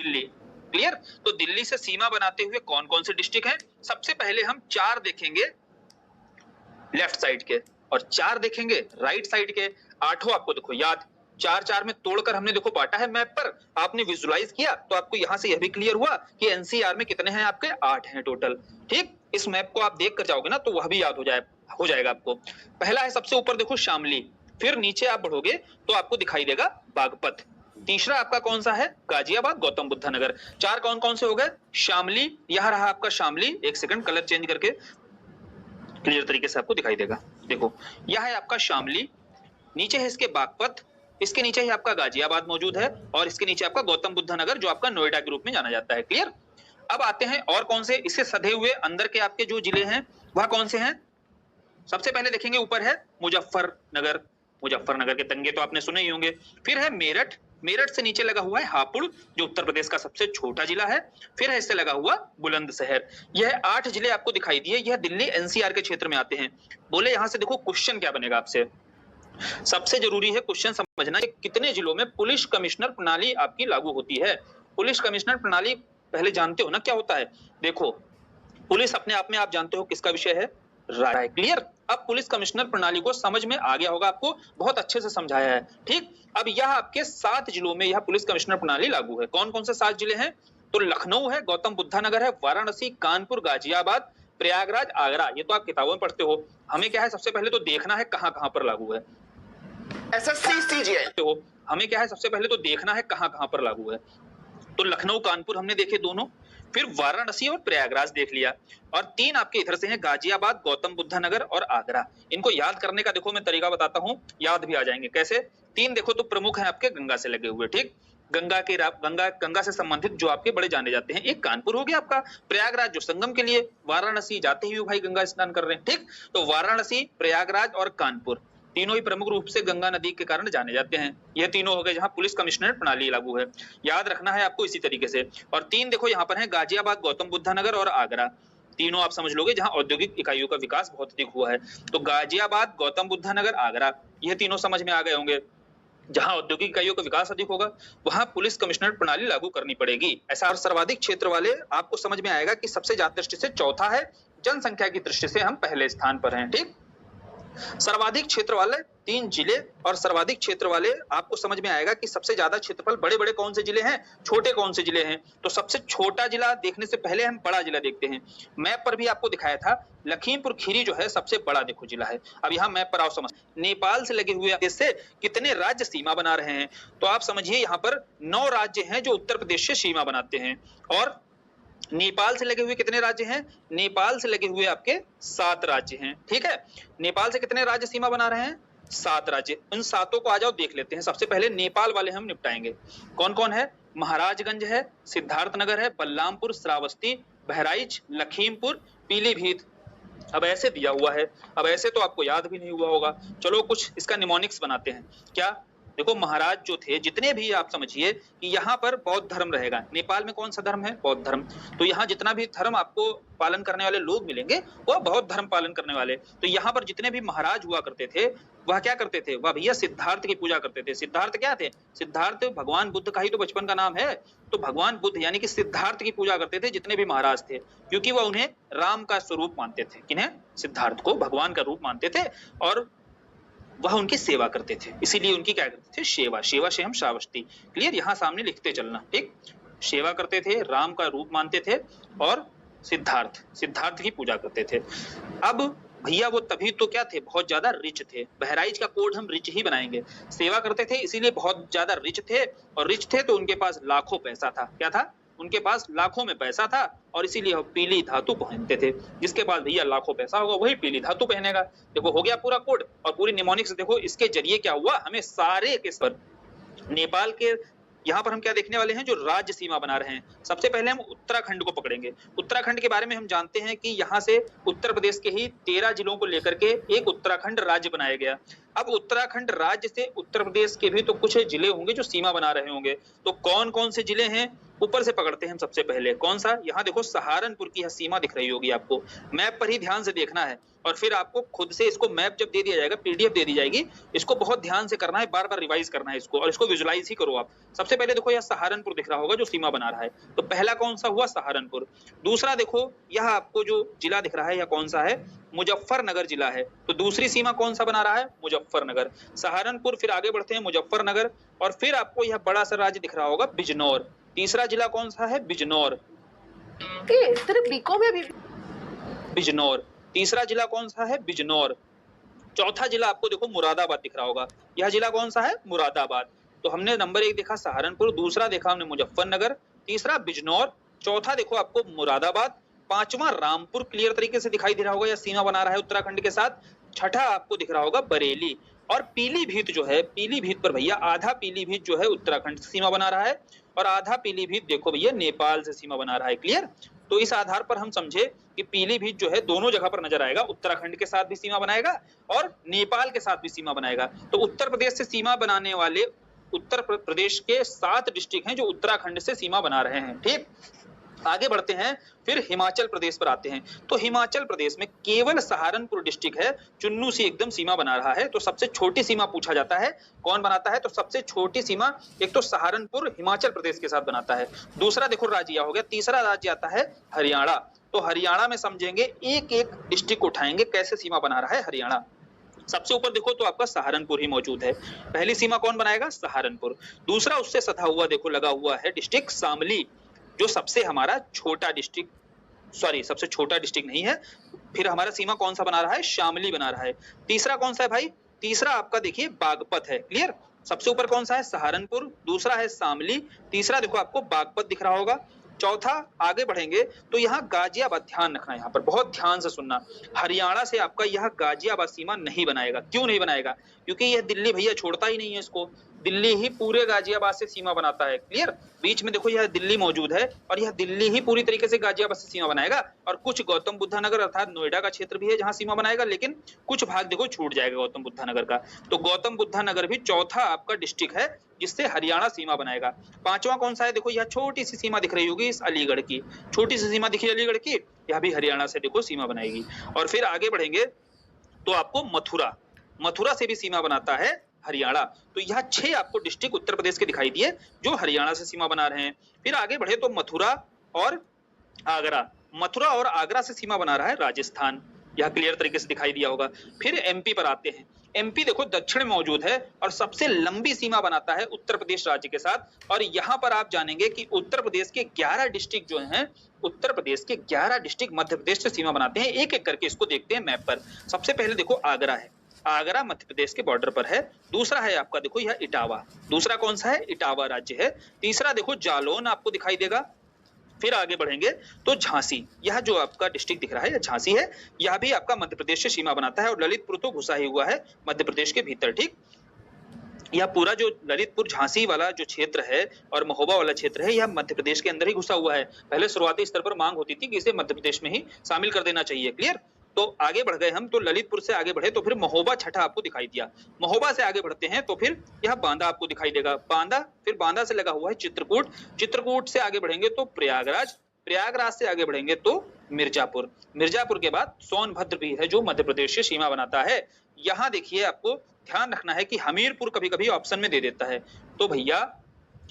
Delhi. Clear? तो दिल्ली से सीमा बनाते हुए कौन कौन से डिस्ट्रिक्ट हैं? सबसे पहले हम 4 देखेंगे लेफ्ट साइड के और 4 देखेंगे राइट साइड के। 8 आपको देखो याद, 4-4 में तोड़कर हमने देखो बांटा है मैप पर। आपने विजुलाइज किया तो आपको यहां से यह भी क्लियर हुआ कि एनसीआर में कितने हैं आपके? 8 हैं टोटल। ठीक, इस मैप को आप देख कर जाओगे ना तो वह भी याद हो जाएगा आपको। पहला है सबसे ऊपर देखो शामली, फिर नीचे आप बढ़ोगे तो आपको दिखाई देगा बागपत। तीसरा आपका कौन सा है? गाजियाबाद, गौतम बुद्ध नगर। 4 कौन कौन से हो गए? शामली, यह रहा आपका शामली। एक सेकंड कलर चेंज करके क्लियर तरीके से आपको दिखाई देगा। देखो यह है आपका शामली, नीचे है इसके बागपत, इसके नीचे ही आपका गाजियाबाद मौजूद है और इसके नीचे आपका गौतम बुद्ध नगर जो आपका नोएडा के रूप में जाना जाता है। क्लियर? अब आते हैं और कौन से इससे सधे हुए अंदर के आपके जो जिले हैं वह कौन से हैं? सबसे पहले देखेंगे ऊपर है मुजफ्फरनगर। मुजफ्फरनगर के दंगे तो आपने सुने ही होंगे। फिर है मेरठ, मेरठ से नीचे लगा हुआ है हापुड़ जो उत्तर प्रदेश का सबसे छोटा जिला है। फिर है इससे लगा हुआ बुलंदशहर। यह 8 जिले आपको दिखाई दिए, यह दिल्ली एनसीआर के क्षेत्र में आते हैं। बोले यहां से देखो क्वेश्चन क्या बनेगा आपसे। सबसे जरूरी है क्वेश्चन समझना कि कितने जिलों में पुलिस कमिश्नर प्रणाली आपकी लागू होती है। पुलिस कमिश्नर प्रणाली पहले जानते हो ना क्या होता है? देखो पुलिस अपने आप में आप जानते हो किसका विषय है? राय। क्लियर? अब पुलिस कमिश्नर प्रणाली को समझ में आ गया होगा आपको, बहुत अच्छे से समझाया है। ठीक, अब यह आपके 7 जिलों में यह पुलिस कमिश्नर प्रणाली लागू है। कौन कौन से 7 जिले हैं? तो लखनऊ है, गौतम बुद्ध नगर है, वाराणसी, कानपुर, गाजियाबाद, प्रयागराज, आगरा। ये तो आप किताबों में पढ़ते हो। हमें क्या है सबसे पहले तो देखना है कहां कहां पर लागू है। एसएससी सीजीएल तो हमें क्या है सबसे पहले तो देखना है कहां कहां पर लागू है। तो लखनऊ कानपुर हमने देखे दोनों, फिर वाराणसी और प्रयागराज देख लिया, और 3 आपके इधर से हैं गाजियाबाद, गौतम बुद्ध नगर और आगरा। इनको याद करने का देखो मैं तरीका बताता हूं, याद भी आ जाएंगे कैसे। 3 देखो तो प्रमुख हैं आपके गंगा से लगे हुए। ठीक, गंगा से संबंधित जो आपके बड़े जाने जाते हैं। एक कानपुर हो गया आपका, प्रयागराज जो संगम के लिए, वाराणसी जाते ही भाई गंगा स्नान कर रहे हैं। ठीक, तो वाराणसी, प्रयागराज और कानपुर तीनों ही प्रमुख रूप से गंगा नदी के कारण जाने जाते हैं। ये तीनों हो गए जहां पुलिस कमिश्नर प्रणाली लागू है। याद रखना है आपको इसी तरीके से। और 3 देखो यहाँ पर है गाजियाबाद, गौतम बुद्ध नगर और आगरा। तीनों आप समझ लोगे जहां औद्योगिक इकाइयों का विकास बहुत अधिक हुआ है। तो गाजियाबाद, गौतम बुद्ध नगर, आगरा, ये तीनों समझ में आ गए होंगे। जहां औद्योगिक इकाइयों का विकास अधिक होगा वहां पुलिस कमिश्नर प्रणाली लागू करनी पड़ेगी। ऐसा और सर्वाधिक क्षेत्र वाले आपको समझ में आएगा कि सबसे ज्यादा दृष्टि से चौथा है, जनसंख्या की दृष्टि से हम पहले स्थान पर हैं। ठीक, सर्वाधिक क्षेत्र वाले 3 जिले और सर्वाधिक क्षेत्र वाले आपको समझ में आएगा कि सबसे ज्यादा क्षेत्रफल बड़े बड़े कौन से जिले हैं, छोटे कौन से जिले हैं। तो सबसे छोटा जिला देखने से पहले हम बड़ा जिला देखते हैं। मैप पर भी आपको दिखाया था लखीमपुर खीरी जो है सबसे बड़ा देखो जिला है। अब यहाँ मैप पर आओ समझ, नेपाल से लगे हुए देश से कितने राज्य सीमा बना रहे हैं? तो आप समझिए यहाँ पर 9 राज्य हैं जो उत्तर प्रदेश से सीमा बनाते हैं। और नेपाल से लगे हुए कितने राज्य हैं? नेपाल से लगे हुए आपके 7 राज्य हैं। ठीक है, नेपाल से कितने राज्य सीमा बना रहे हैं? 7 राज्य। उन 7 को आ जाओ देख लेते हैं। सबसे पहले नेपाल वाले हम निपटाएंगे। कौन कौन है? महाराजगंज है, सिद्धार्थनगर है, बलरामपुर, श्रावस्ती, बहराइच, लखीमपुर, पीलीभीत। अब ऐसे दिया हुआ है, अब ऐसे तो आपको याद भी नहीं हुआ होगा। चलो कुछ इसका निमोनिक्स बनाते हैं। क्या? देखो महाराज जो थे जितने भी, आप समझिए कि यहाँ पर बौद्ध धर्म रहेगा। नेपाल में कौन सा धर्म है? बौद्ध धर्म। तो यहाँ जितना भी धर्म आपको पालन करने वाले लोग मिलेंगे वह बौद्ध धर्म पालन करने वाले। तो यहाँ पर जितने भी महाराज हुआ करते थे वह क्या करते थे? वह भैया सिद्धार्थ की पूजा करते थे। सिद्धार्थ क्या थे? सिद्धार्थ भगवान बुद्ध का ही तो बचपन का नाम है। तो भगवान बुद्ध यानी कि सिद्धार्थ की पूजा करते थे जितने भी महाराज थे, क्योंकि वह उन्हें राम का स्वरूप मानते थे। किन्हें? सिद्धार्थ को भगवान का रूप मानते थे और वह उनकी सेवा करते थे, इसीलिए उनकी क्या करते थे? सेवा। सेवा से हम श्रावस्ती। क्लियर? यहाँ सामने लिखते चलना। ठीक, सेवा करते थे, राम का रूप मानते थे और सिद्धार्थ की पूजा करते थे। अब भैया वो तभी तो क्या थे? बहुत ज्यादा रिच थे। बहराइच का कोड हम रिच ही बनाएंगे। सेवा करते थे इसीलिए बहुत ज्यादा रिच थे, और रिच थे तो उनके पास लाखों पैसा था। क्या था? उनके पास लाखों में पैसा था और इसीलिए वो पीली धातु पहनते थे। जिसके पास भैया लाखों पैसा होगा वही पीली धातु पहनेगा। देखो हो गया पूरा कोड और पूरी निमोनिक्स। देखो इसके जरिए क्या हुआ, हमें सारे के पर नेपाल के यहाँ पर हम क्या देखने वाले हैं? जो राज्य सीमा बना रहे हैं। सबसे पहले हम उत्तराखंड को पकड़ेंगे। उत्तराखंड के बारे में हम जानते हैं कि यहाँ से उत्तर प्रदेश के ही 13 जिलों को लेकर के एक उत्तराखंड राज्य बनाया गया। अब उत्तराखंड राज्य से उत्तर प्रदेश के भी तो कुछ जिले होंगे जो सीमा बना रहे होंगे। तो कौन कौन से जिले हैं? ऊपर से पकड़ते हैं हम सबसे पहले, कौन सा, यहाँ देखो सहारनपुर की यह सीमा दिख रही होगी आपको, मैप पर ही ध्यान से देखना है और फिर आपको खुद से इसको मैप जब दे दिया जाएगा, पीडीएफ दे दी जाएगी, इसको बहुत ध्यान से करना है, बार बार रिवाइज करना है इसको और इसको विजुलाइज ही करो आप। सबसे पहले देखो यह सहारनपुर दिख रहा होगा जो सीमा बना रहा है, तो पहला कौन सा हुआ, सहारनपुर। दूसरा देखो यह आपको जो जिला दिख रहा है यह कौन सा है, मुजफ्फरनगर जिला है, तो दूसरी सीमा कौन सा बना रहा है, मुजफ्फरनगर। सहारनपुर, फिर आगे बढ़ते हैं मुजफ्फरनगर, और फिर आपको यह बड़ा सा राज्य दिख रहा होगा बिजनौर। तीसरा जिला कौन सा है, बिजनौर, तेरे बीको में भी बिजनौर। तीसरा जिला कौन सा है, बिजनौर। चौथा जिला आपको देखो मुरादाबाद दिख रहा होगा, यह जिला कौन सा है, मुरादाबाद। तो हमने नंबर 1 देखा सहारनपुर, दूसरा देखा हमने मुजफ्फरनगर, तीसरा बिजनौर, चौथा देखो आपको मुरादाबाद, पांचवा रामपुर क्लियर तरीके से दिखाई दे रहा होगा, यह सीमा बना रहा है उत्तराखंड के साथ। छठा आपको दिख रहा होगा बरेली, और पीलीभीत जो है, पीलीभीत पर भैया आधा पीलीभीत जो है उत्तराखंड से सीमा बना रहा है और आधा पीलीभीत देखो भैया नेपाल से सीमा बना रहा है। क्लियर, तो इस आधार पर हम समझे कि पीलीभीत जो है दोनों जगह पर नजर आएगा, उत्तराखंड के साथ भी सीमा बनाएगा और नेपाल के साथ भी सीमा बनाएगा। तो उत्तर प्रदेश से सीमा बनाने वाले उत्तर प्रदेश के 7 डिस्ट्रिक्ट हैं जो उत्तराखंड से सीमा बना रहे हैं। ठीक, आगे बढ़ते हैं, फिर हिमाचल प्रदेश पर आते हैं। तो हिमाचल प्रदेश में केवल सहारनपुर डिस्ट्रिक्ट है चुन्नू से एकदम सीमा बना रहा है। तो सबसे छोटी सीमा पूछा जाता है, कौन बनाता है, तो सबसे छोटी सीमा एक तो सहारनपुर हिमाचल प्रदेश के साथ बनाता है। दूसरा देखो राज्य हो गया, तीसरा राज्य आता है हरियाणा। तो हरियाणा में समझेंगे, एक एक डिस्ट्रिक्ट उठाएंगे कैसे सीमा बना रहा है हरियाणा। सबसे ऊपर देखो तो आपका सहारनपुर ही मौजूद है, पहली सीमा कौन बनाएगा, सहारनपुर। दूसरा उससे सधा हुआ देखो लगा हुआ है डिस्ट्रिक्ट शामली, जो सबसे हमारा छोटा डिस्ट्रिक्ट, सॉरी सबसे छोटा डिस्ट्रिक्ट नहीं है, फिर हमारा सीमा कौन सा बना रहा है, शामली बना रहा है। तीसरा कौन सा है भाई, तीसरा आपका देखिए बागपत है। क्लियर, सबसे ऊपर कौन सा है, सहारनपुर, दूसरा है शामली, तीसरा देखो आपको बागपत दिख रहा होगा। चौथा आगे बढ़ेंगे तो यहाँ गाजियाबाद, ध्यान रखना, यहाँ पर बहुत ध्यान से सुनना, हरियाणा से आपका यह गाजियाबाद सीमा नहीं बनाएगा। क्यों नहीं बनाएगा, क्योंकि यह दिल्ली भैया छोड़ता ही नहीं है इसको, दिल्ली ही पूरे गाजियाबाद से सीमा बनाता है। क्लियर, बीच में देखो यह दिल्ली मौजूद है और यह दिल्ली ही पूरी तरीके से गाजियाबाद से सीमा बनाएगा, और कुछ गौतम बुद्धा नगर अर्थात नोएडा का क्षेत्र भी है जहां सीमा बनाएगा, लेकिन कुछ भाग देखो छूट जाएगा गौतम बुद्धा नगर का। तो गौतम बुद्धा नगर भी चौथा आपका डिस्ट्रिक्ट है जिससे हरियाणा सीमा बनाएगा। पांचवा कौन सा है, देखो यह छोटी सी सीमा दिख रही होगी इस अलीगढ़ की, छोटी सी सीमा दिखी अलीगढ़ की, यह भी हरियाणा से देखो सीमा बनाएगी। और फिर आगे बढ़ेंगे तो आपको मथुरा, मथुरा से भी सीमा बनाता है हरियाणा। तो यह 6 आपको डिस्ट्रिक्ट उत्तर प्रदेश के दिखाई दिए जो हरियाणा से सीमा बना रहे हैं। फिर आगे बढ़े तो मथुरा और आगरा, मथुरा और आगरा से सीमा बना रहा है राजस्थान, यह क्लियर तरीके से दिखाई दिया होगा। फिर एमपी पर आते हैं, एमपी देखो दक्षिण में मौजूद है और सबसे लंबी सीमा बनाता है उत्तर प्रदेश राज्य के साथ। और यहाँ पर आप जानेंगे कि उत्तर प्रदेश के 11 डिस्ट्रिक्ट जो हैं, उत्तर प्रदेश के 11 डिस्ट्रिक्ट मध्य प्रदेश से सीमा बनाते हैं। एक एक करके इसको देखते हैं मैप पर। सबसे पहले देखो आगरा है, आगरा मध्य प्रदेश के बॉर्डर पर है। दूसरा है आपका देखो यह इटावा, दूसरा कौन सा है, इटावा राज्य है। तीसरा देखो जालौन आपको दिखाई देगा। फिर आगे बढ़ेंगे तो झांसी, यह जो आपका डिस्ट्रिक्ट दिख रहा है यह झांसी है, यह भी आपका मध्य प्रदेश से सीमा बनाता है। और ललितपुर तो घुसा ही हुआ है मध्य प्रदेश के भीतर। ठीक, यह पूरा जो ललितपुर झांसी वाला जो क्षेत्र है और महोबा वाला क्षेत्र है, यह मध्य प्रदेश के अंदर ही घुसा हुआ है। पहले शुरुआती स्तर पर मांग होती थी कि इसे मध्य प्रदेश में ही शामिल कर देना चाहिए। क्लियर, तो आगे बढ़ गए हम, तो ललितपुर से आगे बढ़े तो फिर महोबा छठा आपको दिखाई दिया। महोबा से आगे बढ़ते हैं तो फिर यह बांदा आपको दिखाई देगा, बांदा। फिर बांदा से लगा हुआ है चित्रकूट, चित्रकूट से आगे बढ़ेंगे तो प्रयागराज, प्रयागराज से आगे बढ़ेंगे तो मिर्जापुर, मिर्जापुर के बाद सोनभद्र भी है जो मध्य प्रदेश से सीमा बनाता है। यहाँ देखिए आपको ध्यान रखना है कि हमीरपुर कभी कभी ऑप्शन में दे देता है, तो भैया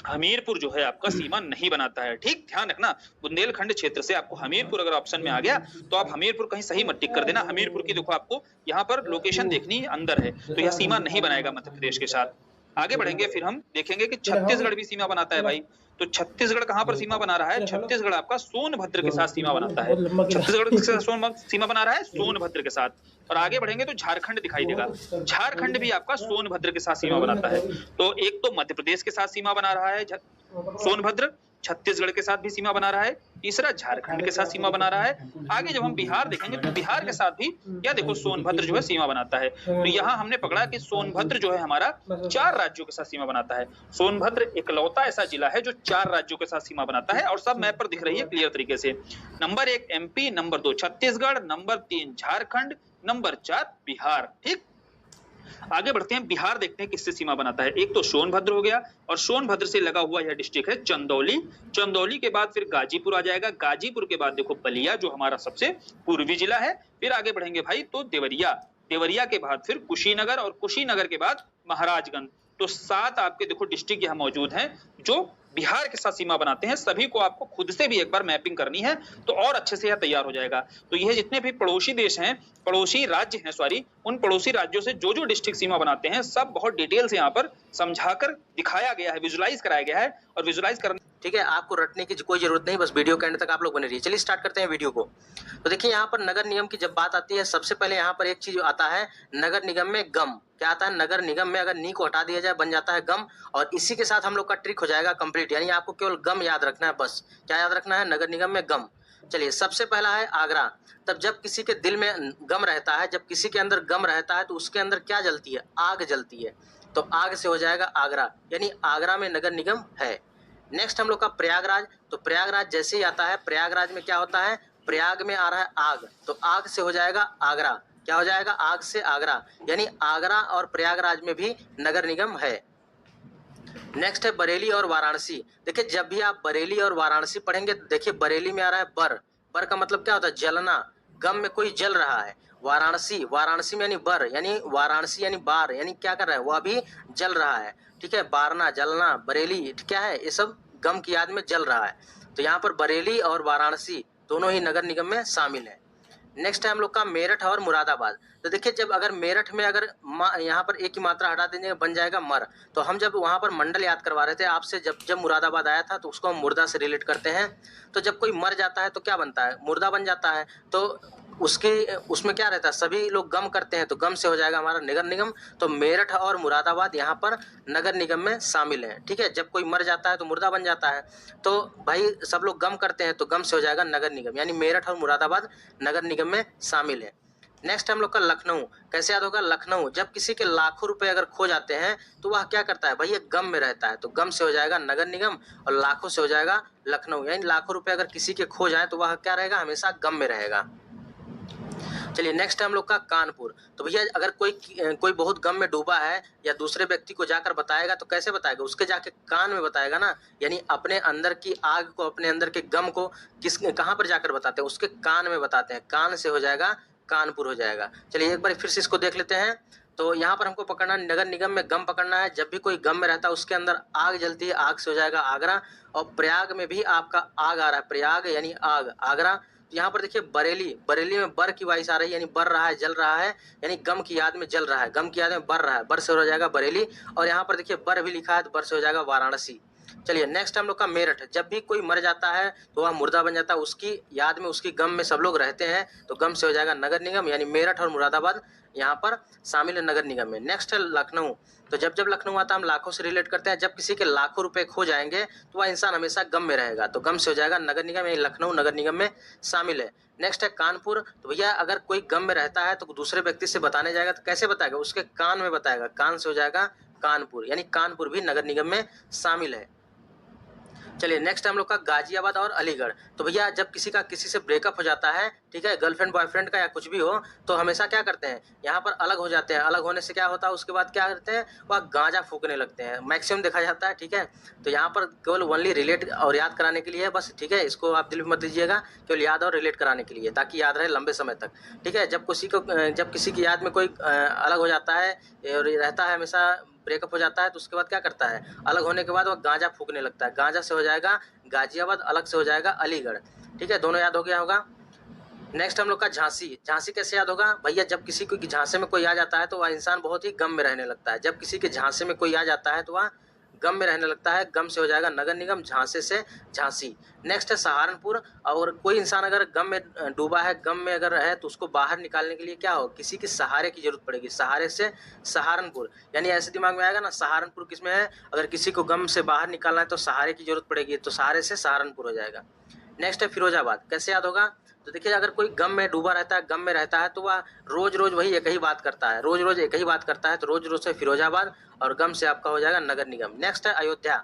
हमीरपुर जो है आपका सीमा नहीं बनाता है। ठीक, ध्यान रखना, बुंदेलखंड क्षेत्र से आपको हमीरपुर अगर ऑप्शन में आ गया तो आप हमीरपुर कहीं सही मत टिक कर देना। हमीरपुर की देखो आपको यहाँ पर लोकेशन देखनी अंदर है, तो यह सीमा नहीं बनाएगा मध्य प्रदेश के साथ। आगे बढ़ेंगे फिर हम देखेंगे कि छत्तीसगढ़ भी सीमा बनाता है भाई। तो छत्तीसगढ़ कहां पर सीमा बना रहा है, छत्तीसगढ़ आपका सोनभद्र के साथ सीमा बनाता है। छत्तीसगढ़ के साथ सीमा बना रहा है सोनभद्र के साथ। और आगे बढ़ेंगे तो झारखंड दिखाई देगा, झारखंड भी आपका सोनभद्र के साथ सीमा बनाता है। तो एक तो मध्य प्रदेश के साथ सीमा बना रहा है सोनभद्र, छत्तीसगढ़ के साथ भी सीमा बना रहा है, तीसरा झारखंड के साथ सीमा बना रहा है। आगे जब हम बिहार देखेंगे तो बिहार के साथ भी क्या देखो सोनभद्र जो है सीमा बनाता है। तो यहाँ हमने पकड़ा कि सोनभद्र जो है हमारा 4 राज्यों के साथ सीमा बनाता है। सोनभद्र इकलौता ऐसा जिला है जो 4 राज्यों के साथ सीमा बनाता है और सब मैप पर दिख रही है क्लियर तरीके से। Number 1 MP, number 2 Chhattisgarh, number 3 Jharkhand, number 4 Bihar. ठीक, आगे बढ़ते हैं, बिहार देखते हैं किससे सीमा बनाता है। एक तो सोनभद्र हो गया और सोनभद्र से लगा हुआ यह डिस्ट्रिक्ट है चंदौली। चंदौली के बाद फिर गाजीपुर आ जाएगा, गाजीपुर के बाद देखो बलिया जो हमारा सबसे पूर्वी जिला है। फिर आगे बढ़ेंगे भाई तो देवरिया, देवरिया के बाद फिर कुशीनगर और कुशीनगर के बाद महाराजगंज। तो 7 आपके देखो डिस्ट्रिक्ट यहाँ मौजूद हैं जो बिहार के साथ सीमा बनाते हैं। सभी को आपको खुद से भी एक बार मैपिंग करनी है तो और अच्छे से यह तैयार हो जाएगा। तो यह जितने भी पड़ोसी देश हैं, पड़ोसी राज्य हैं सॉरी, उन पड़ोसी राज्यों से जो डिस्ट्रिक्ट सीमा बनाते हैं सब बहुत डिटेल से यहाँ पर समझाकर दिखाया गया है, विजुलाइज कराया गया है। और विजुलाइज करने, ठीक है, आपको रटने की कोई जरूरत नहीं, बस वीडियो के एंड तक आप लोग बने रहिए। चलिए स्टार्ट करते हैं वीडियो को। तो देखिए यहाँ पर नगर निगम की जब बात आती है, सबसे पहले यहाँ पर एक चीज आता है नगर निगम में गम। क्या आता है? नगर निगम में अगर नी को हटा दिया जाए बन जाता है गम, और इसी के साथ हम लोग का ट्रिक हो जाएगा कंप्लीट। यानी आपको केवल गम याद रखना है, बस क्या याद रखना है? नगर निगम में गम। चलिए सबसे पहला है आगरा। तब जब किसी के दिल में गम रहता है, जब किसी के अंदर गम रहता है तो उसके अंदर क्या जलती है? आग जलती है। तो आग से हो जाएगा आगरा, यानी आगरा में नगर निगम है। नेक्स्ट हम लोग का प्रयागराज। तो प्रयागराज जैसे ही आता है, प्रयागराज में क्या होता है? प्रयाग में आ रहा है आग, तो आग से हो जाएगा आगरा। क्या हो जाएगा? आग से आगरा, यानी आगरा और प्रयागराज में भी नगर निगम है। नेक्स्ट है बरेली और वाराणसी। देखिए जब भी आप बरेली और वाराणसी पढ़ेंगे तो देखिए बरेली में आ रहा है बर। बर का मतलब क्या होता है? जलना, गम में कोई जल रहा है। वाराणसी, वाराणसी में यानी बर, यानी वाराणसी यानी बार, यानी क्या कर रहा है? वह भी जल रहा है। ठीक है, बारना, जलना, बरेली क्या है? ये सब गम की याद में जल रहा है। तो यहाँ पर बरेली और वाराणसी दोनों ही नगर निगम में शामिल है। नेक्स्ट है हम लोग का मेरठ और मुरादाबाद। तो देखिए जब अगर मेरठ में अगर यहाँ पर एक की मात्रा हटा देंगे बन जाएगा मर। तो हम जब वहाँ पर मंडल याद करवा रहे थे आपसे, जब मुरादाबाद आया था तो उसको हम मुर्दा से रिलेट करते हैं। तो जब कोई मर जाता है तो क्या बनता है? मुर्दा बन जाता है। तो उसमें क्या रहता है? सभी लोग गम करते हैं, तो गम से हो जाएगा हमारा नगर निगम। तो मेरठ और मुरादाबाद यहाँ पर नगर निगम में शामिल है। ठीक है, जब कोई मर जाता है तो मुर्दा बन जाता है, तो भाई सब लोग गम करते हैं तो गम से हो जाएगा नगर निगम, यानी मेरठ और मुरादाबाद नगर निगम में शामिल है। नेक्स्ट हम लोग का लखनऊ। कैसे याद होगा? लखनऊ जब किसी के लाखों रुपए अगर खो जाते हैं तो वह क्या करता है? भाई ये गम में रहता है, तो गम से हो जाएगा नगर निगम और लाखों से हो जाएगा लखनऊ। यानी लाखों रुपए अगर किसी के खो जाए तो वह क्या रहेगा? हमेशा गम में रहेगा। चलिए नेक्स्ट है हम लोग का कानपुर। तो भैया अगर कोई बहुत गम में डूबा है या दूसरे व्यक्ति को जाकर बताएगा तो कैसे बताएगा? उसके जाके कान में बताएगा ना, यानी अपने अंदर की आग को, अपने अंदर के गम को कहाँ पर जाकर बताते हैं? उसके कान में बताते हैं। कान से हो जाएगा कानपुर हो जाएगा। चलिए एक बार फिर से इसको देख लेते हैं। तो यहाँ पर हमको पकड़ना है, नगर निगम में गम पकड़ना है। जब भी कोई गम में रहता है उसके अंदर आग जलती है, आग से हो जाएगा आगरा। और प्रयाग में भी आपका आग आ रहा है, प्रयाग यानी आग, आगरा। यहाँ पर देखिए बरेली, बरेली में बर की वाइस आ रही है, यानी बर रहा है, जल रहा है, यानी गम की याद में जल रहा है, गम की याद में बर रहा है, बर से हो जाएगा बरेली। और यहाँ पर देखिए बर भी लिखा है तो बर से हो जाएगा वाराणसी। चलिए नेक्स्ट हम लोग का मेरठ। जब भी कोई मर जाता है तो वह मुर्दा बन जाता है, उसकी याद में, उसकी गम में सब लोग रहते हैं, तो गम से हो जाएगा नगर निगम, यानी मेरठ और मुरादाबाद यहाँ पर शामिल है नगर निगम में। नेक्स्ट है लखनऊ। तो जब लखनऊ आता है हम लाखों से रिलेट करते हैं। जब किसी के लाखों रुपए खो जाएंगे तो वह इंसान हमेशा गम में रहेगा, तो गम से हो जाएगा नगर निगम, यानी लखनऊ नगर निगम में शामिल है। नेक्स्ट है कानपुर। तो भैया अगर कोई गम में रहता है तो दूसरे व्यक्ति से बताने जाएगा तो कैसे बताएगा? उसके कान में बताएगा, कान से हो जाएगा कानपुर, यानी कानपुर भी नगर निगम में शामिल है। चलिए नेक्स्ट हम लोग का गाजियाबाद और अलीगढ़। तो भैया जब किसी का किसी से ब्रेकअप हो जाता है, ठीक है, गर्लफ्रेंड बॉयफ्रेंड का या कुछ भी हो, तो हमेशा क्या करते हैं? यहाँ पर अलग हो जाते हैं। अलग होने से क्या होता है? उसके बाद क्या करते हैं? वह गांजा फूकने लगते हैं, मैक्सिमम देखा जाता है। ठीक है, तो यहाँ पर केवल ओनली रिलेट और याद कराने के लिए है बस। ठीक है, इसको आप दिल में मत दीजिएगा, केवल याद और रिलेट कराने के लिए, ताकि याद रहे लंबे समय तक। ठीक है, जब किसी की याद में कोई अलग हो जाता है और रहता है, हमेशा ब्रेकअप हो जाता है, तो उसके बाद क्या करता है? अलग होने के बाद वो गांजा फूकने लगता है। गांजा से हो जाएगा गाजियाबाद, अलग से हो जाएगा अलीगढ़। ठीक है, दोनों याद हो गया होगा। नेक्स्ट हम लोग का झांसी। झांसी कैसे याद होगा? भैया जब किसी को झांसे में कोई आ जाता है तो वह इंसान बहुत ही गम में रहने लगता है। जब किसी के झांसे में कोई आ जाता है तो वह गम में रहने लगता है, गम से हो जाएगा नगर निगम, झांसे से झांसी। नेक्स्ट है सहारनपुर। और कोई इंसान अगर गम में डूबा है, गम में अगर है, तो उसको बाहर निकालने के लिए क्या हो? किसी के सहारे की जरूरत पड़ेगी, सहारे से सहारनपुर। यानी ऐसे दिमाग में आएगा ना, सहारनपुर किसमें है? अगर किसी को गम से बाहर निकालना है तो सहारे की जरूरत पड़ेगी, तो सहारे से सहारनपुर हो जाएगा। नेक्स्ट है फिरोजाबाद। कैसे याद होगा? तो देखिए अगर कोई गम में डूबा रहता है, गम में रहता है, तो वह रोज रोज वही एक ही बात करता है, रोज रोज एक ही बात करता है, तो रोज रोज से फिरोजाबाद, और गम से आपका हो जाएगा नगर निगम। नेक्स्ट है अयोध्या।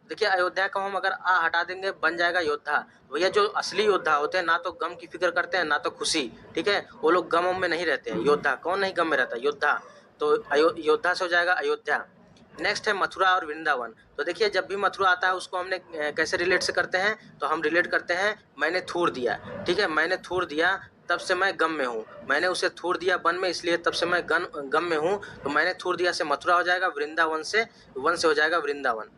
देखिए अयोध्या को हम अगर आ हटा देंगे बन जाएगा योद्धा। भैया जो असली योद्धा होते हैं ना तो गम की फिक्र करते हैं ना तो खुशी। ठीक है, वो लोग गम में नहीं रहते हैं। योद्धा कौन नहीं गम में रहता? योद्धा। तो योद्धा से हो जाएगा अयोध्या। नेक्स्ट है मथुरा और वृंदावन। तो देखिए जब भी मथुरा आता है उसको हमने कैसे रिलेट से करते हैं, तो हम रिलेट करते हैं मैंने थूर दिया, ठीक है, मैंने थूर दिया तब से मैं गम में हूँ, मैंने उसे थूर दिया वन में इसलिए तब से मैं गम में हूँ, तो मैंने थूर दिया से मथुरा हो जाएगा, वृंदावन से वन से हो जाएगा वृंदावन।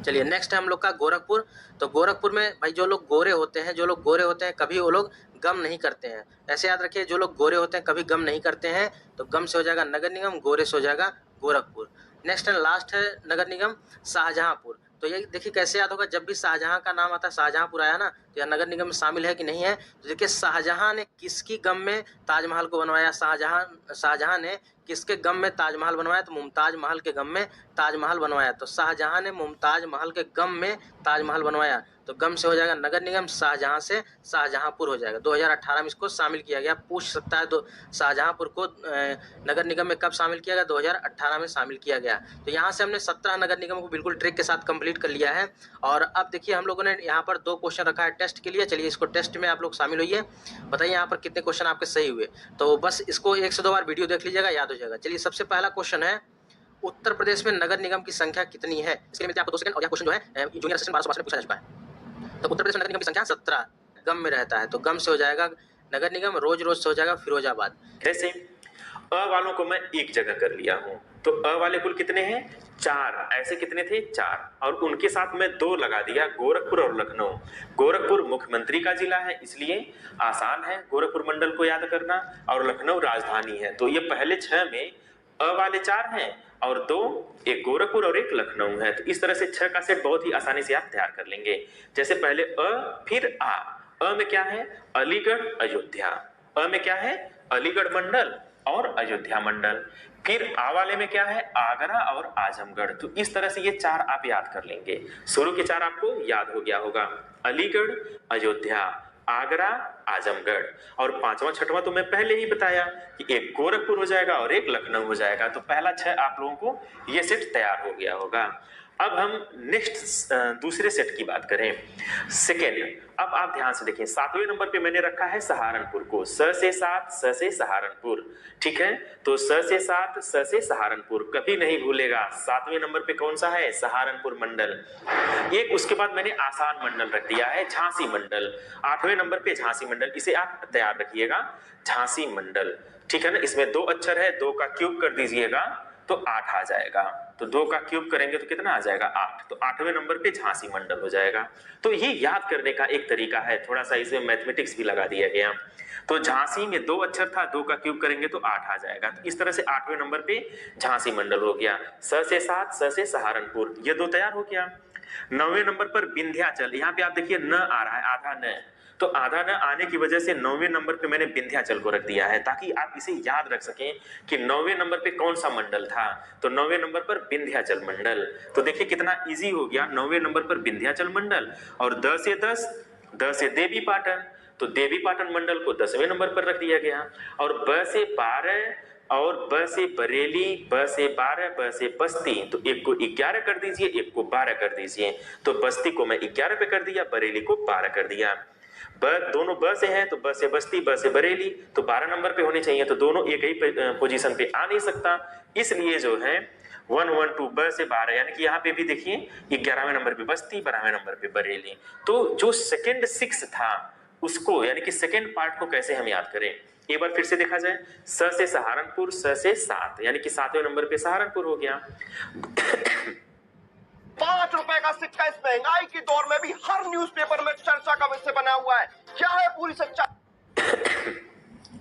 चलिए नेक्स्ट है हम लोग का गोरखपुर। तो गोरखपुर में भाई जो लोग गोरे होते हैं कभी वो लोग गम नहीं करते हैं, ऐसे याद रखिए, जो लोग गोरे होते हैं कभी गम नहीं करते हैं, तो गम से हो जाएगा नगर निगम, गोरे से हो जाएगा गोरखपुर। नेक्स्ट एंड लास्ट है नगर निगम शाहजहांपुर। तो ये देखिए कैसे याद होगा, जब भी शाहजहां का नाम आता है, शाहजहांपुर आया ना, तो यह नगर निगम में शामिल है कि नहीं है। तो देखिए शाहजहां ने किसकी गम में ताजमहल को बनवाया, शाहजहां ने किसके गम में ताजमहल बनवाया, तो मुमताज महल के गम में ताजमहल बनवाया। तो शाहजहां ने मुमताज महल के गम में ताजमहल बनवाया, तो गम से हो जाएगा नगर निगम, शाहजहां से शाहजहांपुर हो जाएगा। 2018 में इसको शामिल किया गया, पूछ सकता है शाहजहांपुर को नगर निगम में कब शामिल किया गया, 2018 में शामिल किया गया। तो यहाँ से हमने 17 नगर निगम को बिल्कुल ट्रिक के साथ कंप्लीट कर लिया है। और अब देखिए हम लोगों ने यहाँ पर 2 क्वेश्चन रखा है टेस्ट के लिए। चलिए इसको टेस्ट में आप लोग शामिल होइए, बताइए यहाँ पर कितने क्वेश्चन आपके सही हुए। तो बस इसको 1 से 2 बार वीडियो देख लीजिएगा, याद हो जाएगा। चलिए सबसे पहला क्वेश्चन है, उत्तर प्रदेश में नगर निगम की संख्या कितनी है। इसके लिए मिलते हैं आपको 2 सेकंड। और यह क्वेश्चन जो है जूनियर असिस्टेंट 1200 में पूछा जा चुका है। तो उत्तर प्रदेश में नगर निगम की संख्या 17 गम में रहता है, तो गम से हो जाएगा नगर निगम, रोज रोज से हो जाएगा फिरोजाबाद। जैसे अ वालों को मैं एक जगह कर लिया हूं, तो अ वाले कुल कितने हैं, 4। ऐसे कितने थे, 4, और उनके साथ में 2 लगा दिया, गोरखपुर और लखनऊ। गोरखपुर मुख्यमंत्री का जिला है इसलिए आसान है गोरखपुर मंडल को याद करना, और लखनऊ राजधानी है। तो ये पहले 6 में अ वाले 4 हैं और 2, एक गोरखपुर और एक लखनऊ है। तो इस तरह से 6 का सेट बहुत ही आसानी से आप तैयार कर लेंगे। जैसे पहले अ फिर आ। अ में क्या है, अलीगढ़ अयोध्या। अ में क्या है, अलीगढ़ मंडल और अयोध्या मंडल। फिर आ वाले में क्या है, आगरा और आजमगढ़। तो इस तरह से ये 4 आप याद कर लेंगे। शुरू के 4 आपको याद हो गया होगा, अलीगढ़, अयोध्या, आगरा, आजमगढ़। और 5वां 6वां तो मैं पहले ही बताया कि एक गोरखपुर हो जाएगा और एक लखनऊ हो जाएगा। तो पहला 6 आप लोगों को ये सेट तैयार हो गया होगा। अब हम नेक्स्ट दूसरे सेट की बात करें, सेकेंड। अब आप ध्यान से देखिए, 7वें नंबर पे मैंने रखा है सहारनपुर को, स से 7 स से सहारनपुर, ठीक है। तो स से 7 स से सहारनपुर कभी नहीं भूलेगा। 7वें नंबर पे कौन सा है, सहारनपुर मंडल। एक उसके बाद मैंने आसान मंडल रख दिया है, झांसी मंडल। 8वें नंबर पे झांसी मंडल, इसे आप तैयार रखिएगा, झांसी मंडल, ठीक है ना। इसमें 2 अक्षर है, 2 का क्यूब कर दीजिएगा तो 8 आ जाएगा। तो 2 का क्यूब करेंगे तो कितना आ जाएगा, 8। तो 8वें नंबर पे झांसी मंडल हो जाएगा। तो ये याद करने का एक तरीका है, थोड़ा सा इसमें मैथमेटिक्स भी लगा दिया गया। तो झांसी में 2 अक्षर था, 2 का क्यूब करेंगे तो 8 आ जाएगा। तो इस तरह से 8वें नंबर पे झांसी मंडल हो गया। स से 7 स से सहारनपुर, ये 2 तैयार हो गया। 9वें नंबर पर विंध्याचल, यहाँ पे आप देखिए न आ रहा है, आधा न, तो आधा न आने की वजह से 9वें नंबर पे मैंने विंध्याचल को रख दिया है, ताकि आप इसे याद रख सकें कि 9वें नंबर पे कौन सा मंडल था। तो 9वें नंबर पर विंध्याचल मंडल। तो देखिए कितना इजी हो गया, 9वें नंबर पर विंध्याचल मंडल। और 10 से 10, 10 से देवी पाटन, तो देवी पाटन मंडल को 10वें नंबर पर रख दिया गया। और ब से 12 और ब से बरेली, ब से 12, ब से बस्ती, तो एक को 11 कर दीजिए, एक को 12 कर दीजिए। तो बस्ती को मैं 11 पे कर दिया, बरेली को 12 कर दिया। दोनों ब से हैं, तो ब से बस्ती, ब से बरेली, तो 12 नंबर पे होने चाहिए। तो दोनों एक ही पोजीशन पे आ नहीं सकता, इसलिए जो है 1 1 2 ब से 12, यानी कि यहाँ पे भी देखिए 11वें नंबर पे बस्ती, 12वें नंबर पे बरेली। तो जो सेकंड 6 था उसको, यानी कि सेकंड पार्ट को कैसे हम याद करें, एक बार फिर से देखा जाए। स से सहारनपुर, स से 7, यानी कि 7वें नंबर पे सहारनपुर हो गया। 5 रुपए का सिक्का इस महंगाई के दौर में भी हर न्यूज़पेपर में चर्चा का विषय बना हुआ है। क्या है पूरी सच्चाई?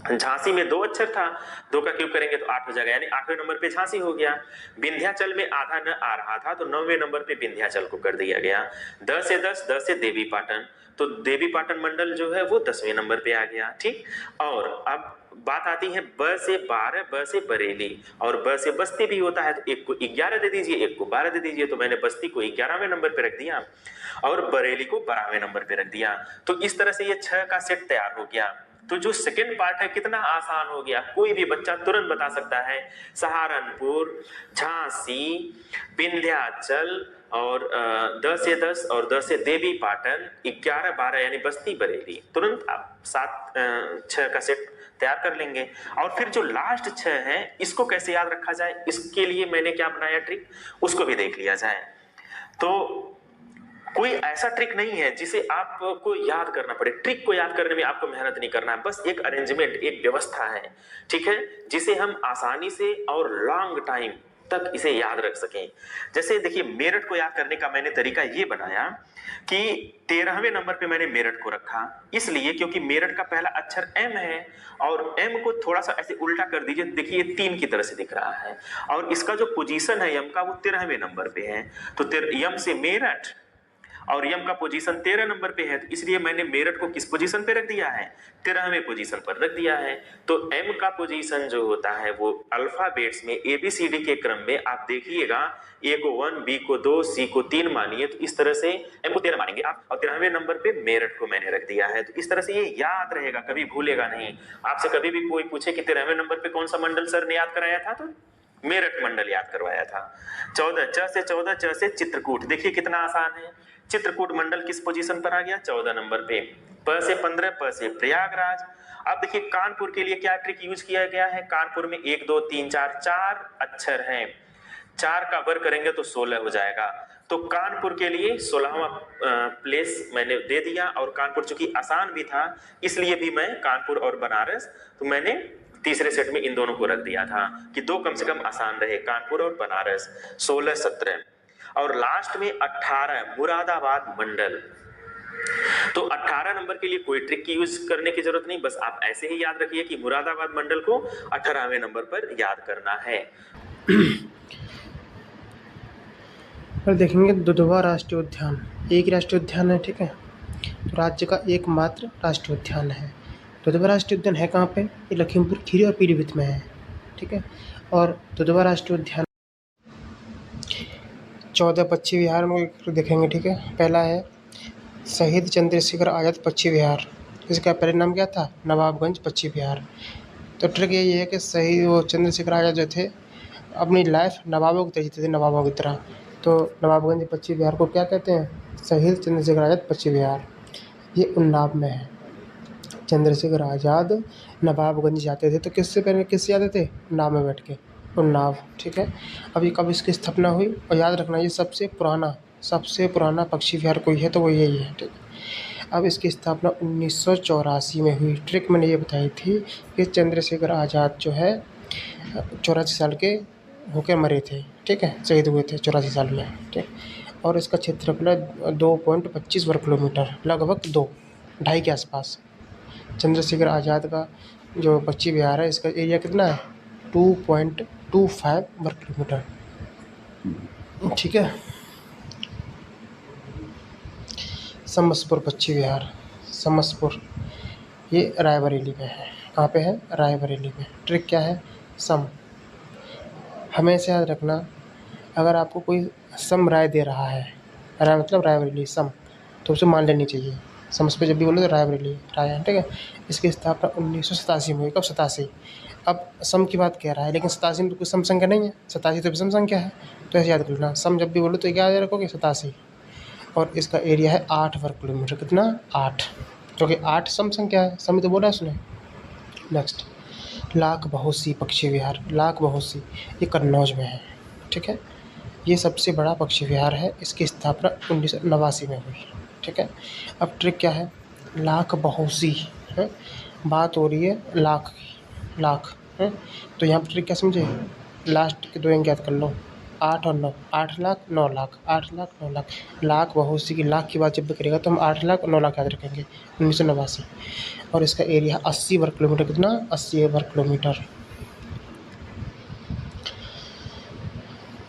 झांसी में 2 अक्षर था, 2 का क्यूब करेंगे तो 8 हो जाएगा, यानी 8वें नंबर पे झांसी हो गया। विंध्याचल में आधा न आ रहा था, तो 9वें नंबर पे विंध्याचल को कर दिया गया। 10 से 10, 10 से देवी पाटन, तो देवी पाटन मंडल जो है वो 10वें नंबर पे आ गया, ठीक। और अब बात आती है ब से 12, ब से बरेली, और ब से बस्ती भी होता है, तो एक को 11 दे दीजिए, एक को 12 दे दीजिए। तो मैंने बस्ती को 11वें नंबर पे रख दिया और बरेली को 12वें नंबर पे रख दिया। तो इस तरह से ये 6 का सेट तैयार हो गया। तो जो सेकंड पार्ट है कितना आसान हो गया, कोई भी बच्चा तुरंत बता सकता है। सहारनपुर, झांसी, विंध्याचल और 10 से 10 और 10 से देवी पाटन, 11 12 यानी बस्ती बरेली, तुरंत आप 6 का सेट तैयार कर लेंगे। और फिर जो लास्ट 6 है इसको कैसे याद रखा जाए, इसके लिए मैंने क्या बनाया ट्रिक, उसको भी देख लिया जाए। तो कोई ऐसा ट्रिक नहीं है जिसे आपको याद करना पड़े, ट्रिक को याद करने में आपको मेहनत नहीं करना है, बस एक अरेंजमेंट, एक व्यवस्था है, ठीक है, जिसे हम आसानी से और लॉन्ग टाइम तक इसे याद रख सकें। जैसे देखिए मेरठ को याद करने का मैंने तरीका ये बनाया कि 13वें नंबर पे मैंने मेरठ को रखा, इसलिए क्योंकि मेरठ का पहला अक्षर एम है और एम को थोड़ा सा ऐसे उल्टा कर दीजिए, देखिए 3 की तरह से दिख रहा है और इसका जो पोजीशन है यम का वो 13वें नंबर पे है। तो यम से मेरठ और यम का पोजीशन 13 नंबर पे है, तो इसलिए मैंने मेरठ को किस पोजीशन पे रख दिया है, 13वें पोजीशन पर रख दिया है। तो एम का पोजीशन जो होता है वो अल्फाबेट्स में ABCD के क्रम में आप देखिएगा, ए को 1, बी को 2, सी को 3 मानिए, तो इस तरह से एम को 13 मानेंगे आप, और 13वें नंबर पे मेरठ को मैंने रख दिया है। तो इस तरह से ये याद रहेगा, कभी भूलेगा नहीं। आपसे कभी भी कोई पूछे कि 13वें नंबर पे कौन सा मंडल सर ने याद कराया था, तो मेरठ मंडल याद करवाया था। 14 च से चित्रकूट, देखिए कितना आसान है। चित्रकूट मंडल किस पोजीशन पर आ गया, 14 नंबर पे। प से 15, प से प्रयागराज। अब देखिए कानपुर के लिए क्या ट्रिक यूज किया गया है, कानपुर में 1 2 3 4 अक्षर हैं, 4 का वर्ग करेंगे तो 16 हो जाएगा। तो कानपुर के लिए 16वां प्लेस मैंने दे दिया, और कानपुर चूंकि आसान भी था इसलिए भी मैं कानपुर और बनारस, तो मैंने तीसरे सेट में इन दोनों को रख दिया था कि 2 कम से कम आसान रहे, कानपुर और बनारस। 16 17 और लास्ट में 18 मुरादाबाद मंडल। तो 18 नंबर के लिए कोई ट्रिक की यूज करने की जरूरत नहीं, बस आप ऐसे ही याद रखिए कि मुरादाबाद मंडल को 18वें नंबर पर याद करना है। और देखेंगे दुधवा राष्ट्रीय उद्यान, एक राष्ट्रीय उद्यान है, ठीक है, तो राज्य का एकमात्र राष्ट्रीय उद्यान है। दुधवा राष्ट्रीय उद्यान है कहाँ पे, ये लखीमपुर खीरी और पीलीभीत में है, ठीक है। और दुधवा राष्ट्रीय उद्यान 14 पक्षी विहार में देखेंगे, ठीक है। पहला है शहीद चंद्रशेखर आज़ाद पक्षी विहार, इसका पहले नाम क्या था, नवाबगंज पक्षी विहार। तो ट्रिक यही है कि शहीद वो चंद्रशेखर आज़ाद जो थे अपनी लाइफ नवाबों की तरह जीते थे, नवाबों की तरह। तो नवाबगंज पक्षी विहार को क्या कहते हैं, शहीद चंद्रशेखर आज़ाद पक्षी विहार। ये उन्नाव में है। चंद्रशेखर आज़ाद नवाबगंज जाते थे तो किससे पहले किससे जाते थे, नाव में बैठ के, उन्नाव, ठीक है। अभी कब इसकी स्थापना हुई, और याद रखना ये सबसे पुराना पक्षी विहार कोई है तो वो यही है, ठीक है। अब इसकी स्थापना 1984 में हुई। ट्रिक मैंने ये बताई थी कि चंद्रशेखर आज़ाद जो है 84 साल के होकर मरे थे, ठीक है, शहीद हुए थे 84 साल में, ठीक। और इसका क्षेत्रफल है 2.25 वर्ग किलोमीटर, लगभग 2-2.5 के आसपास। चंद्रशेखर आज़ाद का जो पक्षी विहार है इसका एरिया कितना है, 2.25 वर्ग किलोमीटर, ठीक है। समसपुर पक्षी विहार, समसपुर ये रायबरेली में है। कहाँ पे है, रायबरेली में। ट्रिक क्या है, सम, हमेशा याद रखना अगर आपको कोई सम राय दे रहा है, राय मतलब रायबरेली सम, तो उसे मान लेनी चाहिए। समसपुर जब भी बोले तो रायबरेली राय है, ठीक है। इसकी स्थापना 1987 में हुई। कब, 87। अब सम की बात कह रहा है लेकिन 87 में तो कोई सम संख्या नहीं है, 87 तो विषम संख्या है, तो ऐसे याद कर लेना। सम जब भी बोलो तो क्या याद रखोगे, 87। और इसका एरिया है 8 वर्ग किलोमीटर, कितना, 8, क्योंकि 8 सम संख्या है, सम ही तो बोला है उसने। नेक्स्ट, लाख बहोसी पक्षी विहार, लाख बहोसी ये कन्नौज में है, ठीक है। ये सबसे बड़ा पक्षी विहार है। इसकी स्थापना 1989 में हुई, ठीक है। अब ट्रिक क्या है, लाख बहोसी है, बात हो रही है लाख की, लाख है, तो यहाँ पर ट्रिक क्या समझे, लास्ट के 2 अंक याद कर लो, 8 और 9, 8 लाख 9 लाख, 8 लाख 9 लाख। लाख बहोसी की लाख की बात जब भी करेगा तो हम 8 लाख और 9 लाख याद रखेंगे, 1989। और इसका एरिया 80 वर्ग किलोमीटर, कितना, 80 वर्ग किलोमीटर।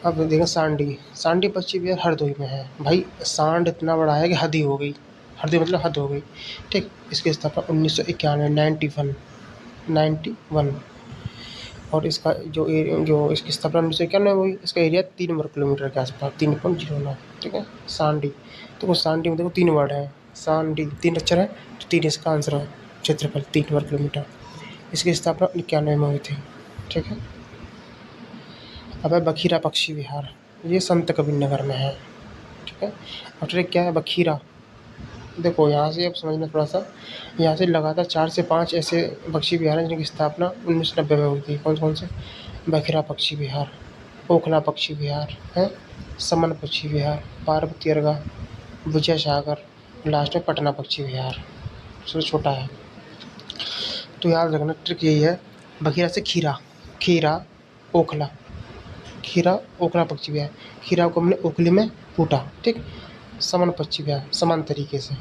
अब देखें सांडी, सांडी पक्षी विहार हरदोई में है। भाई सांड इतना बड़ा है कि हद ही हो गई, हरदोई मतलब हद हो गई, ठीक। इसकी स्थापना 1991, 91। और इसका जो इसकी स्थापना 1991 में हुई। इसका एरिया 3 वर्ग किलोमीटर के आसपास, 3.09, ठीक है। सांडी, तो वो सांडी में देखो 3 वर्ड हैं, सांडी 3 अक्षर है तो 3 इसका आंसर है, क्षेत्रफल 3 वर्ग किलोमीटर। इसकी स्थापना 91 में हुई थी। ठीक है। अब है बखीरा पक्षी विहार, ये संत कबीर नगर में है। ठीक है। और ट्रिक क्या है, बखीरा, देखो यहाँ से अब समझना थोड़ा सा, यहाँ से लगातार 4 से 5 ऐसे पक्षी विहार हैं जिनकी स्थापना 1990 में हुई थी। कौन कौन से, बखीरा पक्षी विहार, ओखला पक्षी विहार है, समन पक्षी विहार, पार्वती अर्गा, विजय सागर, लास्ट में पटना पक्षी विहार, सबसे छोटा है। तो याद रखना ट्रिक यही है, बखीरा से खीरा, खीरा ओखला, खीरा ओखला पक्षी विहार, खीरा को हमने ओखली में कूटा। ठीक। समन पक्षी विहार, समान तरीके से,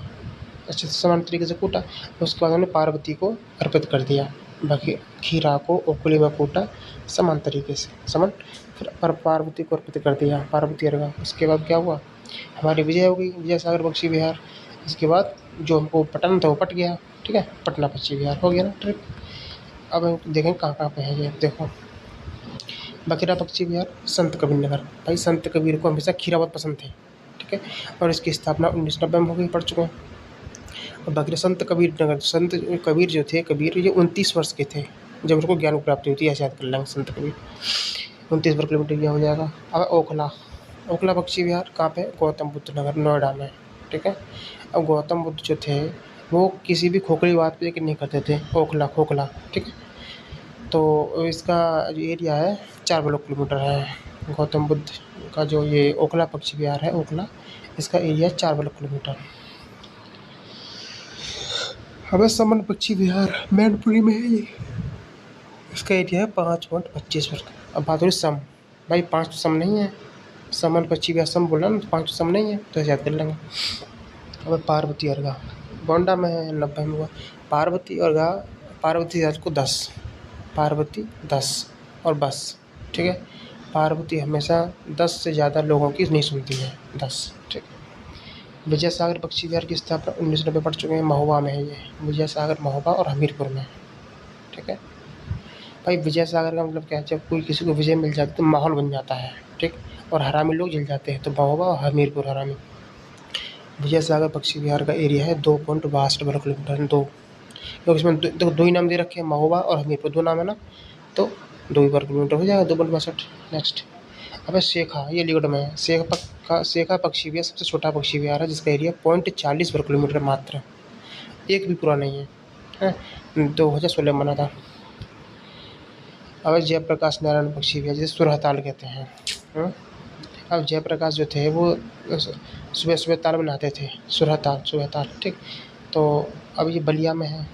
अच्छे से समान तरीके से कूटा। उसके बाद हमने पार्वती को अर्पित कर दिया। बाकी खीरा को ओखली में कूटा समान तरीके से, समान, फिर पार्वती को अर्पित कर दिया, पार्वती अर्घा। उसके बाद क्या हुआ, हमारी विजय हो गई, विजय सागर पक्षी विहार। इसके बाद जो हमको पटना था वो पट गया। ठीक है, पटना पक्षी विहार हो गया ना ट्रिक। अब हम देखें कहाँ कहाँ पे है ये, देखो बखीरा पक्षी विहार, संत कबीर नगर। भाई संत कबीर को हमेशा खीरा बहुत पसंद थे। ठीक है। और इसकी स्थापना 1990 में हो गई, पढ़ चुके हैं। और बखीरा संत कबीर नगर, संत कबीर जो थे, कबीर ये 29 वर्ष के थे जब उनको ज्ञान प्राप्ति होती है, ऐसे याद कर लेंगे। संत कबीर 29 वर्ग किलोमीटर यह हो जाएगा। अब ओखला, ओखला पक्षी विहार कहाँ पे, गौतम बुद्ध नगर, नोएडा में। ठीक है। अब गौतम बुद्ध जो थे वो किसी भी खोखली बात पे यकीन नहीं करते थे, ओखला खोखला। ठीक है। तो इसका जो एरिया है 4 वर्ग किलोमीटर है। गौतम बुद्ध का जो ये ओखला पक्षी विहार है, ओखला, इसका एरिया 4 वर्ग किलोमीटर। अब समन पक्षी विहार मैनपुरी में है ये, इसका एरिया है 5.25 वर्ग। अब बात हो रही सम, भाई 5 तो सम नहीं है, समन पक्षी विहार सम बोला ना, तो 5 तो सम नहीं है, तो ऐसे याद कर लेंगे। अब पार्वती अर्घा गोंडा में है, 90 में हुआ। पार्वती अर्घा, पार्वती अर्घा को 10, पार्वती 10 और बस। ठीक है। पार्वती हमेशा 10 से ज़्यादा लोगों की नहीं सुनती है, 10। ठीक है। विजय सागर पक्षी विहार की स्थापना 1990 पढ़ चुके हैं, महोबा में है ये, विजय सागर महोबा और हमीरपुर में। ठीक है। भाई विजय सागर का मतलब क्या है, जब कोई किसी को विजय मिल जाती है तो माहौल बन जाता है। ठीक। और हरामी लोग जल जाते हैं, तो महोबा और हमीरपुर हरामी। विजय सागर पक्षी विहार का एरिया है 2.62 वर्ग किलोमीटर, 2, क्योंकि इसमें दो ही नाम दे रखे हैं, महोबा और हमीरपुर, 2 नाम है ना, तो 2 वर्ग किलोमीटर हो जाएगा, 2.62। नेक्स्ट। अब शेखा, ये अलीगढ़ में है। शेखा पक्षी विहार सबसे छोटा पक्षी विहार है जिसका एरिया 0.40 वर्ग किलोमीटर मात्र, एक भी पूरा नहीं है, 2016 में बना था। अब जयप्रकाश नारायण पक्षी विहार, जिसे सुरहताल कहते हैं। अब जयप्रकाश जो थे वो सुबह सुबह ताल में नहाते थे, सुरहताल। ठीक। तो अब ये बलिया में है,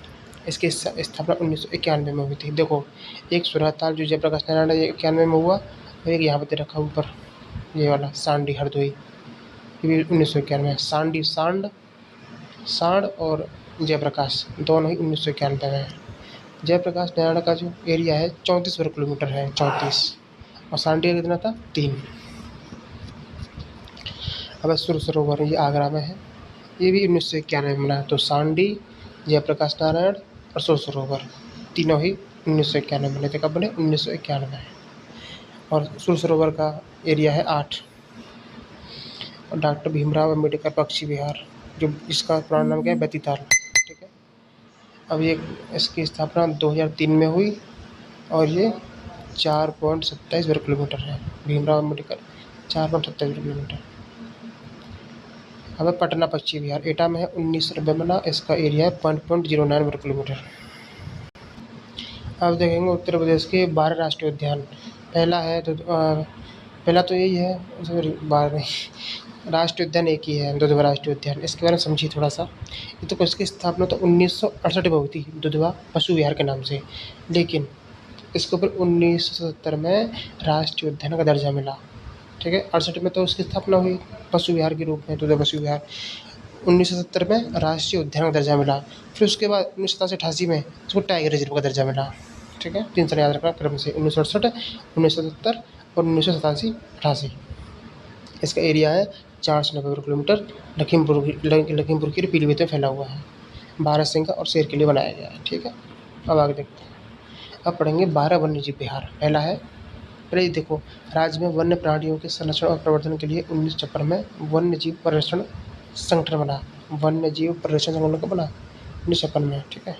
इसकी स्थापना 1991 में हुई थी। देखो एक सुरहताल जो जयप्रकाश नारायण 91 में हुआ, और एक यहाँ पे दे रखा ऊपर ये वाला सांडी हरदोई, ये भी 1991 में। सांडी सांड और जयप्रकाश दोनों ही 1991 में है। जयप्रकाश नारायण का जो एरिया है 34 वर्ग किलोमीटर है, 34, और सांडी का कितना था, 3। अब सुर सरोवर, ये आगरा में है, ये भी 1991 में बना है। तो सांडी, जयप्रकाश नारायण और सुर सरोवर तीनों ही 1991 में बने थे। कब बने, 1991 में। और सुर सरोवर का एरिया है 8। और डॉक्टर भीमराव अम्बेडकर पक्षी विहार, जो इसका पुराना नाम क्या है, बैतीताल। ठीक है। अब ये इसकी स्थापना 2003 में हुई, और ये 4.27 वर्ग किलोमीटर है। भीमराव अम्बेडकर 4.27 वर्ग किलोमीटर। अब पटना पक्षी विहार एटा में है, 1990 में बना, इसका एरिया है 0.09 वर्ग किलोमीटर। अब देखेंगे उत्तर प्रदेश के 12 राष्ट्रीय उद्यान। पहला है तो पहला तो यही है, सॉरी 12 नहीं, राष्ट्रीय उद्यान एक ही है, दुधवा राष्ट्रीय उद्यान। इसके बारे में समझिए थोड़ा सा। ये तो इसकी स्थापना तो 1968 में हुई थी, दुधवा पशु विहार के नाम से, लेकिन इसके ऊपर 1970 में राष्ट्रीय उद्यान का दर्जा मिला। ठीक है। 68 में तो उसकी स्थापना हुई पशु विहार के रूप में, दुधवा पशु विहार। 1970 में राष्ट्रीय उद्यान का दर्जा मिला। फिर उसके बाद 1987-88 में उसको टाइगर रिजर्व का दर्जा मिला। ठीक है। 3 साल याद रखना क्रम से, 1968, 1970 और 1987-88। इसका एरिया है 490 वर्ग किलोमीटर। लखीमपुर की पीलीभीत में फैला हुआ है। 12 सिंह और शेर के लिए बनाया गया है। ठीक है। अब आगे देखते हैं। अब पढ़ेंगे 12 वन्यजीव विहार। पहला है, पहले देखो, राज्य में वन्य प्राणियों के संरक्षण और प्रवर्धन के लिए 1956 में वन्यजीव परिरक्षण संगठन बना। वन्यजीव परिरक्षण संगठन का बना 1956 में। ठीक है।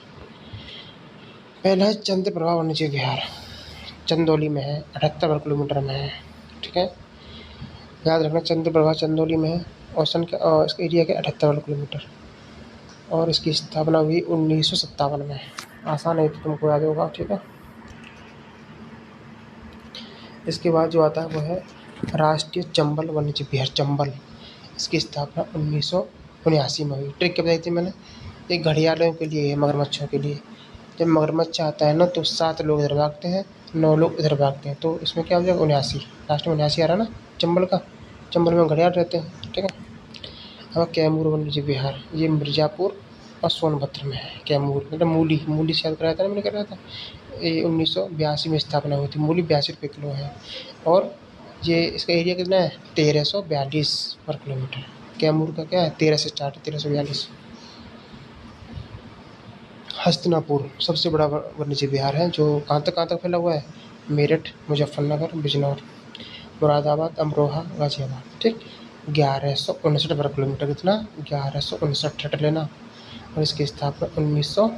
पहला है चंद्रप्रभा वन्यजीव विहार, चंदौली में है, 78 वर्ग किलोमीटर में है। ठीक है, याद रखना चंद्रप्रभा चंदौली में है और इसका एरिया के 78 वर्ग किलोमीटर और इसकी स्थापना हुई 1957 में। आसान है तो तुमको याद होगा। ठीक है, इसके बाद जो आता है वो है राष्ट्रीय चंबल वन्यजीव विहार चंबल। इसकी स्थापना 1979 में हुई। ट्रिक क्या बताई थी मैंने, ये घड़ियालों के लिए है, मगरमच्छों के लिए। जब मगरमच्छ आता है ना तो 7 लोग इधर भागते हैं, 9 लोग इधर भागते हैं, तो इसमें क्या हो जाएगा 79, लास्ट में 79 आ रहा है ना चंबल का। चंबल में घड़ियाल रहते हैं। ठीक है, अब कैमूर वन्यजीव विहार, ये मिर्ज़ापुर और सोनभद्र में है। कैमूर मतलब मूली से याद कराया था ना, मैंने कराया था। ये 1982 में स्थापना हुई थी। मूली 82 रुपये किलो है और ये इसका एरिया कितना है 1342 वर्ग किलोमीटर। कैमूर का क्या है 13 से स्टार्ट, 1342। हस्तिनापुर सबसे बड़ा वन्यजीव विहार है जो कहाँ तक फैला हुआ है, मेरठ, मुजफ्फरनगर, बिजनौर, मुरादाबाद, अमरोहा, गाजियाबाद। ठीक, 1159 वर्ग किलोमीटर। कितना 1159 लेना। और इसकी स्थापना 1900।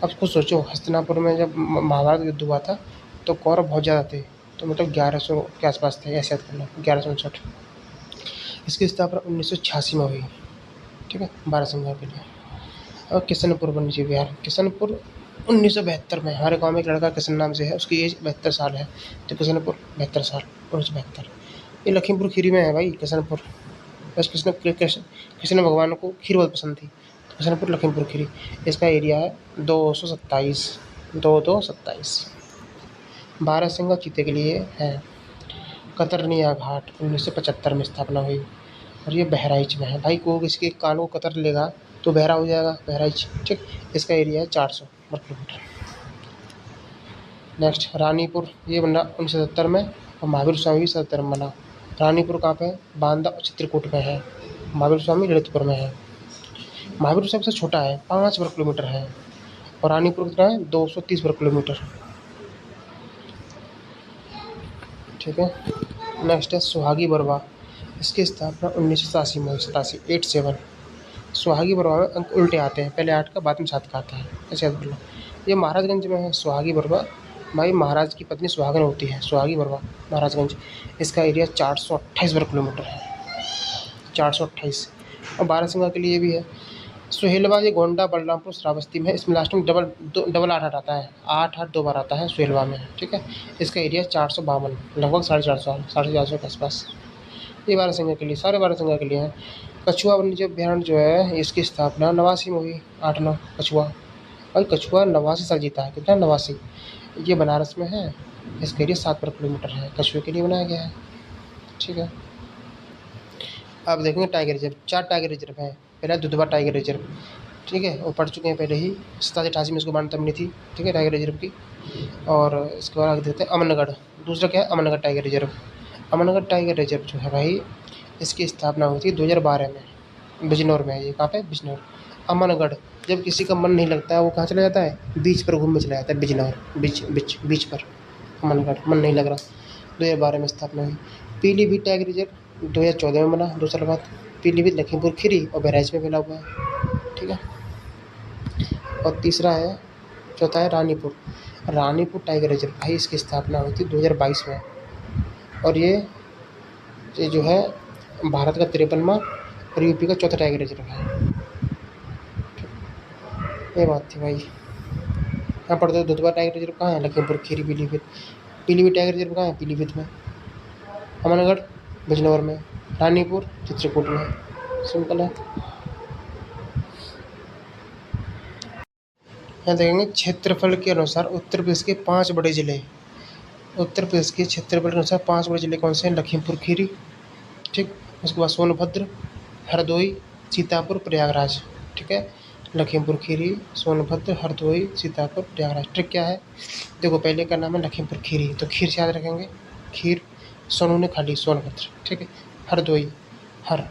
अब कुछ सोचो, हस्तिनापुर में जब महाभारत युद्ध हुआ था तो कौरव बहुत ज़्यादा थे, तो मतलब 1100 के आसपास थे, ऐसे याद करना 1159। इसकी स्थापना 1986 में हुई। ठीक है, बारहसिंगा के लिए। और किशनपुर वन्यजीव विहार, किशनपुर 1972 में। हमारे गांव में एक लड़का किशन नाम से है, उसकी एज 72 साल है, तो किशनपुर 72 साल 1972। ये लखीमपुर खीरी में है भाई किशनपुर। बस कृष्ण भगवान को खीर बहुत पसंद थी, तो किशनपुर लखीमपुर खीरी। इसका एरिया है 227। बारहसिंगा चीते के लिए है। कतरनिया घाट 1975 में स्थापना हुई और ये बहराइच में है। भाई को किसी के कान को कतर लेगा तो बहरा हो जाएगा, बहराइच। ठीक, इसका एरिया है 400 वर्ग किलोमीटर। नेक्स्ट रानीपुर, ये बना 1970 में और महावीर स्वामी 77 में बना। रानीपुर कहाँ पे है, बांदा और चित्रकूट में है। महावीर स्वामी ललितपुर में है। महावीर सबसे छोटा है, 5 वर्ग किलोमीटर है और रानीपुर कितना है 230 वर्ग किलोमीटर। ठीक है, नेक्स्ट है सुहागी बरवा। इसकी स्थापना 1987 में, 87। सुहागी बरवा में अंक उल्टे आते हैं, पहले 8 का बाद में 7 का आता है, ऐसे याद कर लो। ये महाराजगंज में है सुहागी बरवा। भाई महाराज की पत्नी सुहागन होती है, सुहागी बरवा महाराजगंज। इसका एरिया 428 वर्ग किलोमीटर है, 428। और बारहसिंगा के लिए भी है। सुहेलवा ये गोंडा बलरामपुर श्रावस्ती में है। इसमें लास्ट में डबल 8 आता है, 8 2 बार आता है सुहेलवा में। ठीक है, इसका एरिया 452, लगभग 450 के आसपास। ये बारहसिंगा के लिए, सारे बारहसिंगा के लिए हैं। कछुआ वन्यजीव अभयारण्य जो है इसकी स्थापना 89 में हुई, 8-9 कछुआ। और कछुआ 89 साल जीता है, कितना 89। ये बनारस में है, इसका एरिया 7 वर्ग किलोमीटर है, कछुए के लिए बनाया गया है। ठीक है, अब देखेंगे टाइगर रिजर्व। 4 टाइगर रिजर्व हैं। पहला दुधवा टाइगर रिजर्व, ठीक है, वो पढ़ चुके हैं पहले ही, 87-88 में इसको मान्यता मिली थी। ठीक है, टाइगर रिजर्व की। और इसके बाद आगे देखते हैं अमनगढ़। दूसरा क्या है Amangarh tiger reserve. Amangarh tiger reserve जो है भाई, इसकी स्थापना हुई थी 2012 में, बिजनौर में है। ये कहाँ पे, बिजनौर। अमनगढ़, जब किसी का मन नहीं लगता है वो कहाँ चला जाता है, बीच पर घूमने चला जाता है, बिजनौर बीच पर। अमनगढ़ मन नहीं लग रहा, 2012 में स्थापना हुई। पीलीभीत टाइगर रिजर्व 2014 में बना, 2 साल बाद। पीलीभीत लखीमपुर खीरी और बहराइच में फैला हुआ है। ठीक है, और तीसरा है, चौथा है रानीपुर। रानीपुर टाइगर रिजर्व भाई, इसकी स्थापना हुई थी 2022 में और ये जो है भारत का 53वां और यूपी का 4था टाइगर रिजर्व है। ये बात थी भाई। यहाँ पढ़ते हो दुधवा टाइगर रिजर्व कहाँ है, लखीमपुर खीरी पीलीभीत। पीलीभीत टाइगर रिजर्व कहाँ है, पीलीभीत में। अमनगढ़ बिजनौर में। रानीपुर चित्रकूट में। सिंपल है। यहाँ देखेंगे क्षेत्रफल के अनुसार उत्तर प्रदेश के 5 बड़े जिले। उत्तर प्रदेश के क्षेत्रफल के अनुसार 5 बड़े जिले कौन से हैं, लखीमपुर खीरी, ठीक, उसके बाद सोनभद्र, हरदोई, सीतापुर, प्रयागराज। ठीक है, लखीमपुर खीरी, सोनभद्र, हरदोई, सीतापुर, प्रयागराज। ट्रिक क्या है, देखो पहले का नाम है लखीमपुर खीरी, तो खीर से याद रखेंगे, खीर। सोनू ने खाली सोनभद्र, ठीक है। हरदोई, हर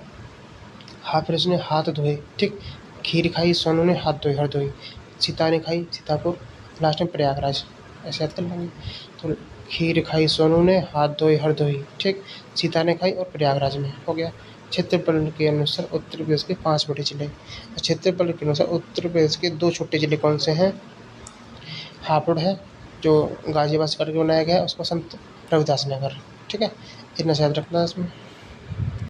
हाथ, फिर उसने हाथ धोए, ठीक, खीर खाई सोनू ने, हाथ धोए हरदोई। सीता ने खाई सीतापुर, लास्ट में प्रयागराज, ऐसे याद कर लेंगे। तो खीर खाई सोनू ने, हाथ धोए हरदोई, ठीक, सीता ने खाई और प्रयागराज में हो गया। क्षेत्रफल के अनुसार उत्तर प्रदेश के 5 बड़े जिले। क्षेत्रफल के अनुसार उत्तर प्रदेश के 2 छोटे जिले कौन से हैं, हापुड़ है जो गाजियाबाद से करके बनाया गया है, उसको संत रविदास नगर। ठीक है, इतना से याद रखना इसमें।